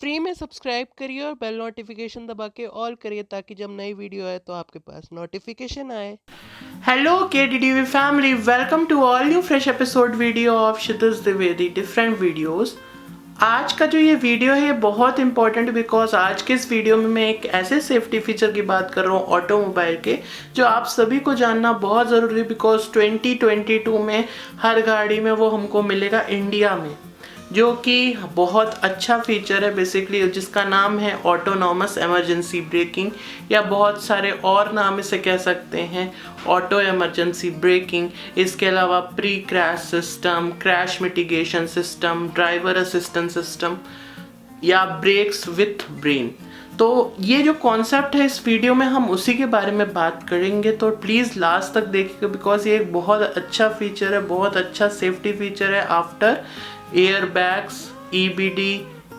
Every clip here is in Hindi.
फ्री में सब्सक्राइब करिए और बेल नोटिफिकेशन दबा के ऑल करिए ताकि जब नई वीडियो आए तो आपके पास नोटिफिकेशन आए। Hello KDTV family, welcome to all new fresh episode video of Kshitij Dwivedi different videos। आज का जो ये वीडियो है ये बहुत इंपॉर्टेंट बिकॉज आज के इस वीडियो में मैं एक ऐसे सेफ्टी फीचर की बात कर रहा हूँ ऑटोमोबाइल के जो आप सभी को जानना बहुत ज़रूरी है बिकॉज 2022 में हर गाड़ी में वो हमको मिलेगा इंडिया में, जो कि बहुत अच्छा फीचर है बेसिकली, जिसका नाम है ऑटोनॉमस इमरजेंसी ब्रेकिंग या बहुत सारे और नाम इसे कह सकते हैं ऑटो इमरजेंसी ब्रेकिंग। इसके अलावा pre crash system, crash mitigation system, driver assistant system या ब्रेक्स विथ ब्रेन। तो ये जो कॉन्सेप्ट है इस वीडियो में हम उसी के बारे में बात करेंगे, तो प्लीज़ लास्ट तक देखिएगा बिकॉज ये एक बहुत अच्छा फीचर है, बहुत अच्छा सेफ्टी फीचर है after air bags, EBD,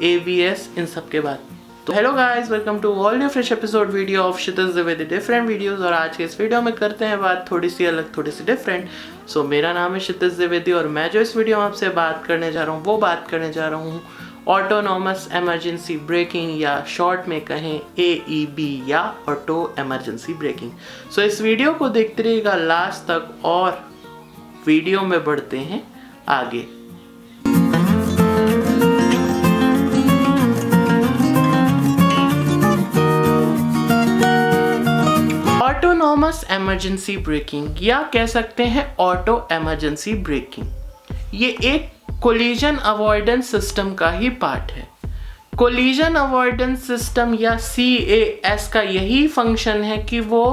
ABS इन सब के बाद। तो hello guys, welcome to all new fresh episode video of Kshitij Dwivedi different videos. और आज के इस वीडियो में करते हैं बात थोड़ी सी अलग, थोड़ी सी डिफरेंट। सो मेरा नाम है क्षितिज द्विवेदी और मैं जो इस वीडियो में आपसे बात करने जा रहा हूँ वो बात करने जा रहा हूँ ऑटोनॉमस इमरजेंसी ब्रेकिंग या शॉर्ट में कहें AEB या ऑटो इमरजेंसी ब्रेकिंग। सो इस वीडियो को देखते रहिएगा लास्ट तक और वीडियो में बढ़ते हैं आगे। ऑटोनॉमस इमरजेंसी ब्रेकिंग या कह सकते हैं ऑटो इमरजेंसी ब्रेकिंग, ये एक कोलिजन अवॉइडेंस सिस्टम का ही पार्ट है। कोलिजन अवॉइडेंस सिस्टम या CAS का यही फंक्शन है कि वो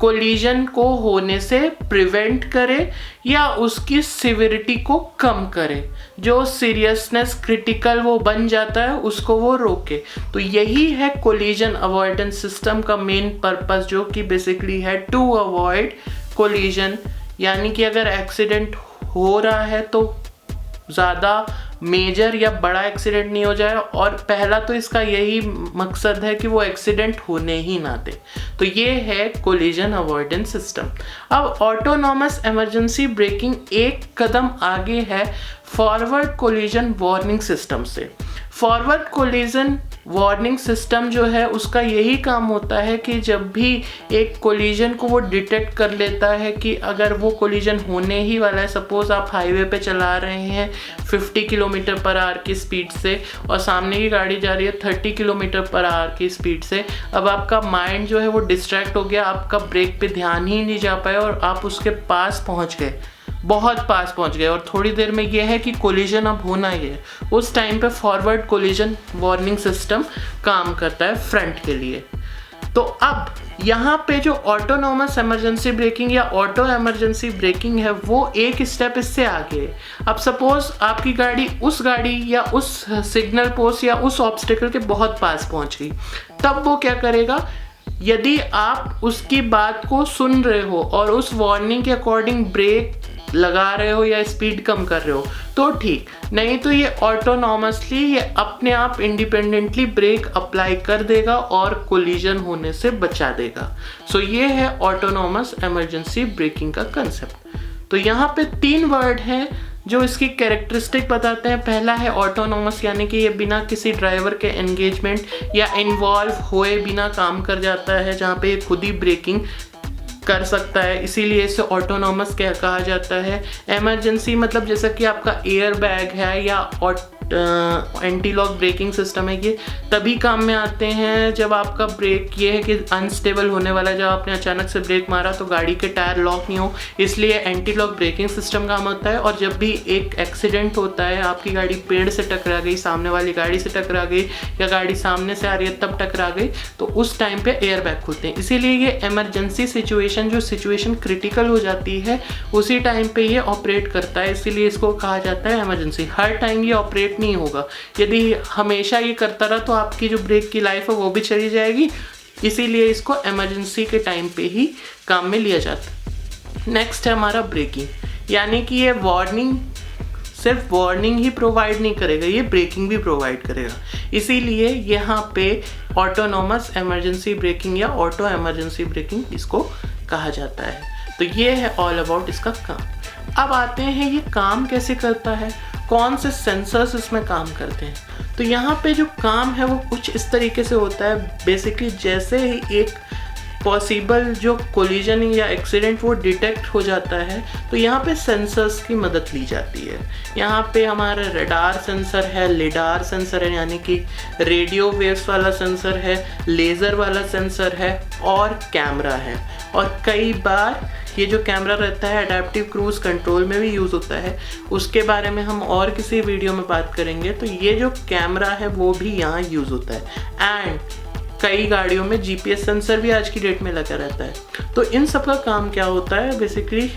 कोलिजन को होने से प्रिवेंट करे या उसकी सिविरिटी को कम करे, जो सीरियसनेस क्रिटिकल वो बन जाता है उसको वो रोके। तो यही है कोलिजन अवॉइडेंस सिस्टम का मेन पर्पस, जो कि बेसिकली है टू अवॉइड कोलिजन, यानी कि अगर एक्सीडेंट हो रहा है तो ज़्यादा मेजर या बड़ा एक्सीडेंट नहीं हो जाए, और पहला तो इसका यही मकसद है कि वो एक्सीडेंट होने ही ना दे। तो ये है कोलिजन अवॉइडेंस सिस्टम। अब ऑटोनॉमस इमरजेंसी ब्रेकिंग एक कदम आगे है फॉरवर्ड कोलिजन वार्निंग सिस्टम से। फॉरवर्ड कोलिजन वार्निंग सिस्टम जो है उसका यही काम होता है कि जब भी एक कोलिजन को वो डिटेक्ट कर लेता है कि अगर वो कोलिजन होने ही वाला है, सपोज आप हाईवे पे चला रहे हैं 50 किलोमीटर पर आवर की स्पीड से और सामने की गाड़ी जा रही है 30 किलोमीटर पर आवर की स्पीड से, अब आपका माइंड जो है वो डिस्ट्रैक्ट हो गया, आपका ब्रेक पे ध्यान ही नहीं जा पाया और आप उसके पास पहुंच गए, बहुत पास पहुंच गए और थोड़ी देर में ये है कि कोलिजन अब होना ही है। उस टाइम पे फॉरवर्ड कोलिजन वार्निंग सिस्टम काम करता है फ्रंट के लिए। तो अब यहाँ पे जो ऑटोनॉमस इमरजेंसी ब्रेकिंग या ऑटो इमरजेंसी ब्रेकिंग है वो एक स्टेप इससे आगे है। अब सपोज आपकी गाड़ी उस गाड़ी या उस सिग्नल पोस्ट या उस ऑब्स्टिकल के बहुत पास पहुंच गई, तब वो क्या करेगा, यदि आप उसकी बात को सुन रहे हो और उस वार्निंग के अकॉर्डिंग ब्रेक लगा रहे हो या स्पीड कम कर रहे हो तो ठीक, नहीं तो ये ऑटोनॉमसली ये अपने आप इंडिपेंडेंटली ब्रेक अप्लाई कर देगा और कोलिजन होने से बचा देगा। सो ये है ऑटोनॉमस इमरजेंसी ब्रेकिंग का कंसेप्ट। तो यहाँ पे 3 वर्ड हैं जो इसकी कैरेक्टरिस्टिक बताते हैं। पहला है ऑटोनॉमस, यानी कि ये बिना किसी ड्राइवर के एंगेजमेंट या इन्वॉल्व हुए बिना काम कर जाता है, जहाँ पे खुद ही ब्रेकिंग कर सकता है, इसीलिए इसे ऑटोनॉमस कहा जाता है। इमरजेंसी मतलब जैसा कि आपका एयर बैग है या एंटी लॉक ब्रेकिंग सिस्टम है, ये तभी काम में आते हैं जब आपका ब्रेक ये है कि अनस्टेबल होने वाला है, जब आपने अचानक से ब्रेक मारा तो गाड़ी के टायर लॉक नहीं हो, इसलिए एंटी लॉक ब्रेकिंग सिस्टम काम होता है। और जब भी एक एक्सीडेंट होता है, आपकी गाड़ी पेड़ से टकरा गई, सामने वाली गाड़ी से टकरा गई या गाड़ी सामने से आ रही है तब टकरा गई, तो उस टाइम पे एयर बैग खुलते हैं। इसीलिए ये इमरजेंसी सिचुएशन, जो सिचुएशन क्रिटिकल हो जाती है उसी टाइम पे ये ऑपरेट करता है, इसीलिए इसको कहा जाता है इमरजेंसी। हर टाइम ये ऑपरेट नहीं होगा, यदि हमेशा ये करता रहा तो आपकी जो ब्रेक की लाइफ है वो भी चली जाएगी, इसीलिए इसको इमरजेंसी के टाइम पे ही काम में लिया जाता है। नेक्स्ट है हमारा ब्रेकिंग, यानी कि ये वार्निंग सिर्फ वार्निंग ही प्रोवाइड नहीं करेगा, ये ब्रेकिंग भी प्रोवाइड करेगा, इसीलिए यहाँ पे ऑटोनॉमस इमरजेंसी ब्रेकिंग या ऑटो इमरजेंसी ब्रेकिंग इसको कहा जाता है। तो ये है ऑल अबाउट इसका काम। अब आते हैं ये काम कैसे करता है, कौन से सेंसर्स इसमें काम करते हैं। तो यहाँ पे जो काम है वो कुछ इस तरीके से होता है। बेसिकली जैसे ही एक पॉसिबल जो कोलिजन या एक्सीडेंट वो डिटेक्ट हो जाता है, तो यहाँ पे सेंसर्स की मदद ली जाती है। यहाँ पे हमारा रडार सेंसर है, लिडार सेंसर है यानी कि रेडियो वेव्स वाला सेंसर है, लेज़र वाला सेंसर है और कैमरा है। और कई बार ये जो कैमरा रहता है एडेप्टिव क्रूज कंट्रोल में भी यूज़ होता है, उसके बारे में हम और किसी वीडियो में बात करेंगे। तो ये जो कैमरा है वो भी यहाँ यूज़ होता है। एंड कई गाड़ियों में जीपीएस सेंसर भी आज की डेट में लगा रहता है। तो इन सब का काम क्या होता है, बेसिकली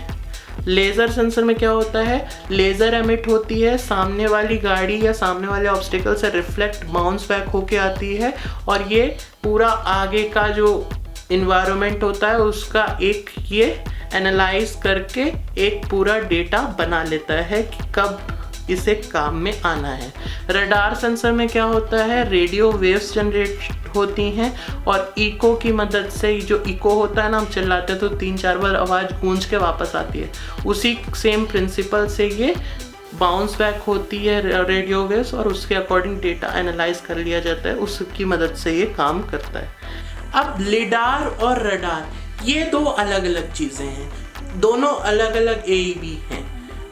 लेज़र सेंसर में क्या होता है, लेज़र एमिट होती है, सामने वाली गाड़ी या सामने वाले ऑब्स्टिकल से रिफ्लेक्ट बाउंस बैक होके आती है और ये पूरा आगे का जो इन्वायरमेंट होता है उसका एक ये एनालाइज करके एक पूरा डेटा बना लेता है कि कब इसे काम में आना है। रडार सेंसर में क्या होता है, रेडियो वेव्स जनरेट होती हैं और इको की मदद से, जो इको होता है ना, हम चिल्लाते हैं तो 3-4 बार आवाज़ गूंज के वापस आती है, उसी सेम प्रिंसिपल से ये बाउंस बैक होती है रेडियो वेव्स और उसके अकॉर्डिंग डेटा एनालाइज कर लिया जाता है, उसकी मदद से ये काम करता है। अब लिडार और रडार ये दो अलग अलग चीज़ें हैं, दोनों अलग अलग AEB हैं।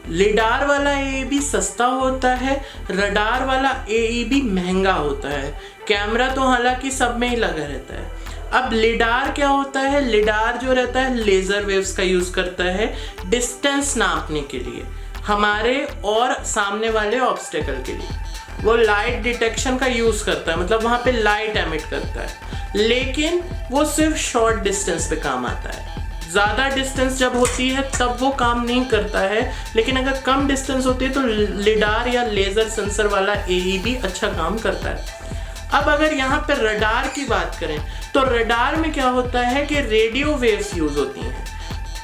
लिडार वाला AEB सस्ता होता है, रडार वाला AEB महंगा होता है। कैमरा तो हालांकि सब में ही लगा रहता है। अब लिडार क्या होता है, लिडार जो रहता है लेज़र वेव्स का यूज़ करता है डिस्टेंस नापने के लिए, हमारे और सामने वाले ऑब्स्टेकल के लिए। वो लाइट डिटेक्शन का यूज़ करता है, मतलब वहाँ पे लाइट एमिट करता है, लेकिन वो सिर्फ शॉर्ट डिस्टेंस पे काम आता है। ज़्यादा डिस्टेंस जब होती है तब वो काम नहीं करता है, लेकिन अगर कम डिस्टेंस होती है तो लिडार या लेज़र सेंसर वाला AEB अच्छा काम करता है। अब अगर यहाँ पे रडार की बात करें तो रडार में क्या होता है कि रेडियो वेव्स यूज़ होती हैं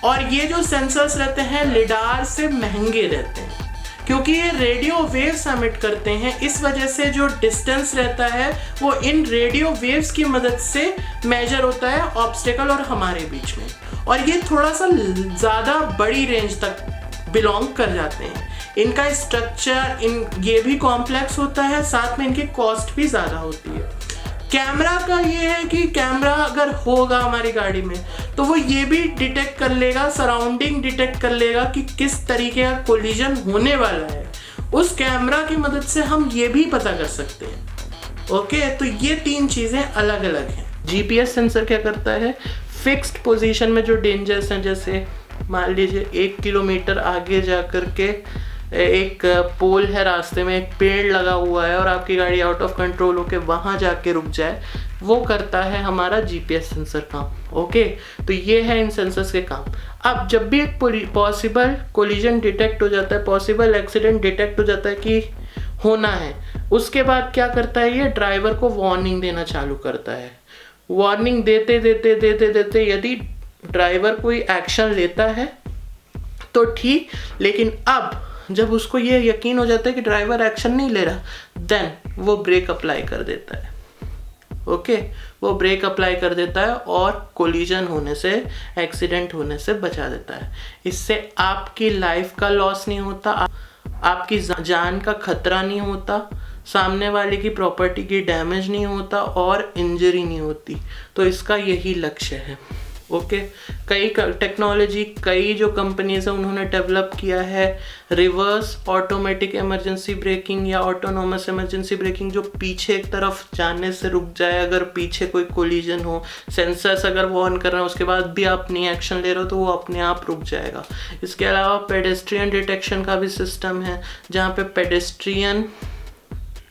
और ये जो सेंसर्स रहते हैं लिडार से महंगे रहते हैं क्योंकि ये रेडियो वेव्स एमिट करते हैं। इस वजह से जो डिस्टेंस रहता है वो इन रेडियो वेव्स की मदद से मेजर होता है ऑब्स्टेकल और हमारे बीच में, और ये थोड़ा सा ज़्यादा बड़ी रेंज तक बिलोंग कर जाते हैं। इनका स्ट्रक्चर ये भी कॉम्प्लेक्स होता है, साथ में इनकी कॉस्ट भी ज़्यादा होती है। कैमरा का ये है कि कैमरा अगर होगा हमारी गाड़ी में तो वो ये भी डिटेक्ट कर लेगा, सराउंडिंग डिटेक्ट कर लेगा कि किस तरीके का कोलिजन होने वाला है। उस कैमरा की मदद से हम ये भी पता कर सकते हैं। ओके, तो ये तीन चीज़ें अलग अलग हैं। जीपीएस सेंसर क्या करता है, फिक्स्ड पोजीशन में जो डेंजर्स हैं, जैसे मान लीजिए 1 किलोमीटर आगे जा कर के एक पोल है, रास्ते में एक पेड़ लगा हुआ है और आपकी गाड़ी आउट ऑफ कंट्रोल होके वहाँ जाके रुक जाए, वो करता है हमारा जीपीएस सेंसर काम। ओके, तो ये है इन सेंसर्स के काम। अब जब भी एक पॉसिबल कोलिजन डिटेक्ट हो जाता है, पॉसिबल एक्सीडेंट डिटेक्ट हो जाता है कि होना है, उसके बाद क्या करता है, ये ड्राइवर को वार्निंग देना चालू करता है। वार्निंग देते देते देते देते यदि ड्राइवर कोई एक्शन लेता है तो ठीक, लेकिन अब जब उसको ये यकीन हो जाता है कि ड्राइवर एक्शन नहीं ले रहा, देन वो ब्रेक अप्लाई कर देता है। ओके, वो ब्रेक अप्लाई कर देता है और कोलिजन होने से, एक्सीडेंट होने से बचा देता है। इससे आपकी लाइफ का लॉस नहीं होता, आपकी जान का खतरा नहीं होता, सामने वाले की प्रॉपर्टी की डैमेज नहीं होता और इंजरी नहीं होती। तो इसका यही लक्ष्य है। ओके, कई टेक्नोलॉजी, कई जो कंपनीज हैं उन्होंने डेवलप किया है रिवर्स ऑटोमेटिक इमरजेंसी ब्रेकिंग या ऑटोनोमस इमरजेंसी ब्रेकिंग, जो पीछे एक तरफ जाने से रुक जाए अगर पीछे कोई कोलिजन हो। सेंसर्स अगर वो ऑन कर रहे हैं उसके बाद भी आप नहीं एक्शन ले रहे हो तो वो अपने आप रुक जाएगा। इसके अलावा पेडेस्ट्रियन डिटेक्शन का भी सिस्टम है, जहाँ पे पेडेस्ट्रियन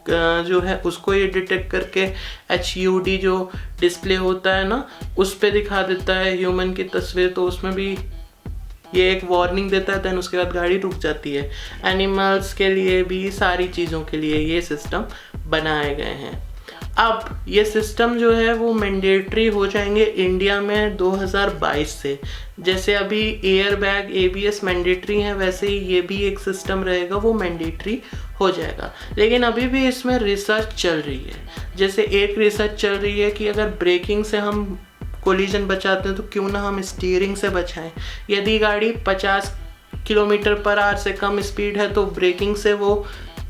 जो है उसको ये डिटेक्ट करके HUD जो डिस्प्ले होता है ना, उस पे दिखा देता है ह्यूमन की तस्वीर, तो उसमें भी ये एक वार्निंग देता है, देन उसके बाद गाड़ी रुक जाती है। एनिमल्स के लिए भी, सारी चीज़ों के लिए ये सिस्टम बनाए गए हैं। अब ये सिस्टम जो है वो मैंडेटरी हो जाएंगे इंडिया में 2022 से। जैसे अभी एयर बैग ABS मैंडेटरी है, वैसे ही ये भी एक सिस्टम रहेगा, वो मैंडेटरी हो जाएगा। लेकिन अभी भी इसमें रिसर्च चल रही है। जैसे एक रिसर्च चल रही है कि अगर ब्रेकिंग से हम कोलिजन बचाते हैं तो क्यों ना हम स्टीयरिंग से बचाएं। यदि गाड़ी 50 किलोमीटर पर आवर से कम स्पीड है तो ब्रेकिंग से वो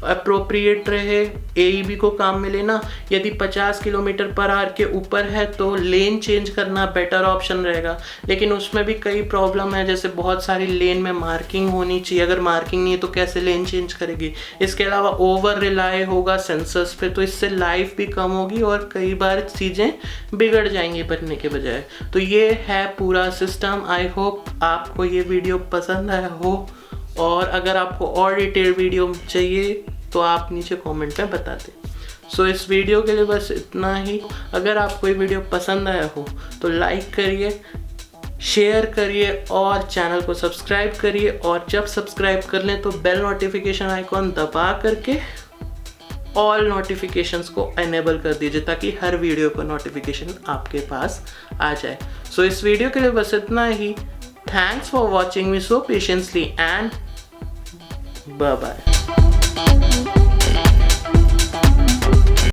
अप्रोप्रिएट रहे, AEB को काम मिले ना। यदि 50 km/h के ऊपर है तो लेन चेंज करना बेटर ऑप्शन रहेगा, लेकिन उसमें भी कई प्रॉब्लम है, जैसे बहुत सारी लेन में मार्किंग होनी चाहिए, अगर मार्किंग नहीं है तो कैसे लेन चेंज करेगी। इसके अलावा ओवर रिलाय होगा सेंसर्स पे, तो इससे लाइफ भी कम होगी और कई बार चीज़ें बिगड़ जाएंगी बनने के बजाय। तो ये है पूरा सिस्टम। आई होप आपको ये वीडियो पसंद आया हो, और अगर आपको और डिटेल वीडियो चाहिए तो आप नीचे कमेंट में बता दें। सो इस वीडियो के लिए बस इतना ही। अगर आपको ये वीडियो पसंद आया हो तो लाइक करिए, शेयर करिए और चैनल को सब्सक्राइब करिए, और जब सब्सक्राइब कर लें तो बेल नोटिफिकेशन आइकॉन दबा करके ऑल नोटिफिकेशंस को एनेबल कर दीजिए, ताकि हर वीडियो का नोटिफिकेशन आपके पास आ जाए। सो इस वीडियो के लिए बस इतना ही। Thanks for watching me so patiently, and bye bye.